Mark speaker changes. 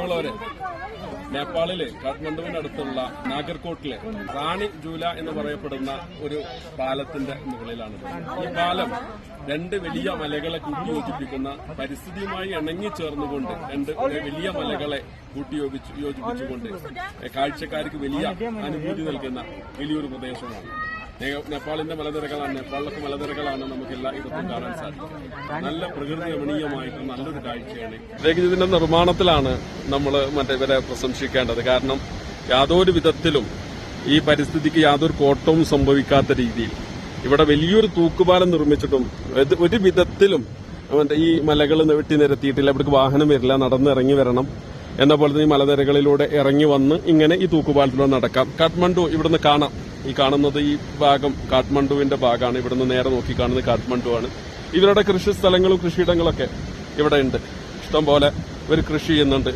Speaker 1: പ്രിയമുള്ളവരെ, നേപ്പാളിലെ കാഠ്മണ്ഡുവിനടുത്തുള്ള നാഗർകോട്ടിലെ റാണി ജൂല എന്ന് പറയപ്പെടുന്ന ഒരു പാലത്തിന്റെ മുകളിലാണ്. ഈ പാലം രണ്ട് വലിയ മലകളെ കൂട്ടിയോജിപ്പിക്കുന്ന, പരിസ്ഥിതിയുമായി ഇണങ്ങിച്ചേർന്നുകൊണ്ട് രണ്ട് വലിയ മലകളെ കൂട്ടിയോജിപ്പിച്ചുകൊണ്ട് കാഴ്ചക്കാർക്ക് വലിയ അനുഭൂതി നൽകുന്ന വലിയൊരു പ്രദേശമാണ്. നേപ്പാളിന്റെ മലനിരകളാണ്, നേപ്പാളിലൊക്കെ മലനിരകളാണ് നമുക്ക് എല്ലാ ഇടത്തും കാണാൻ സാധിക്കും. നല്ല പ്രകൃതി രമണീയമായിട്ട് നല്ലൊരു കാഴ്ചയാണ്. ഇതിന്റെ നിർമ്മാണത്തിലാണ് നമ്മൾ ഇവരെ പ്രശംസിക്കേണ്ടത്. കാരണം യാതൊരു വിധത്തിലും ഈ പരിസ്ഥിതിക്ക് യാതൊരു കോട്ടവും സംഭവിക്കാത്ത രീതിയിൽ ഇവിടെ വലിയൊരു തൂക്കുപാലം നിർമ്മിച്ചിട്ടും ഒരു വിധത്തിലും ഈ മലകൾ വെട്ടി നിരത്തിയിട്ടില്ല. ഇവിടേക്ക് വാഹനം വരില്ല, നടന്നിറങ്ങി വരണം. എന്ന പോലെ തന്നെ ഈ മലനിരകളിലൂടെ ഇറങ്ങി വന്ന് ഇങ്ങനെ ഈ തൂക്കുപാലത്തിലൂടെ നടക്കാം. കാഠ്മണ്ഡു ഇവിടുന്ന് കാണാം. ഈ കാണുന്നത് ഈ ഭാഗം കാഠ്മണ്ഡുവിന്റെ ഭാഗമാണ്. ഇവിടുന്ന് നേരെ നോക്കി കാണുന്നത് കാഠ്മണ്ഡു ആണ്. ഇവരുടെ കൃഷി സ്ഥലങ്ങളും കൃഷിയിടങ്ങളൊക്കെ ഇവിടെ ഉണ്ട്. ഇഷ്ടം പോലെ ഇവർ കൃഷി ചെയ്യുന്നുണ്ട്.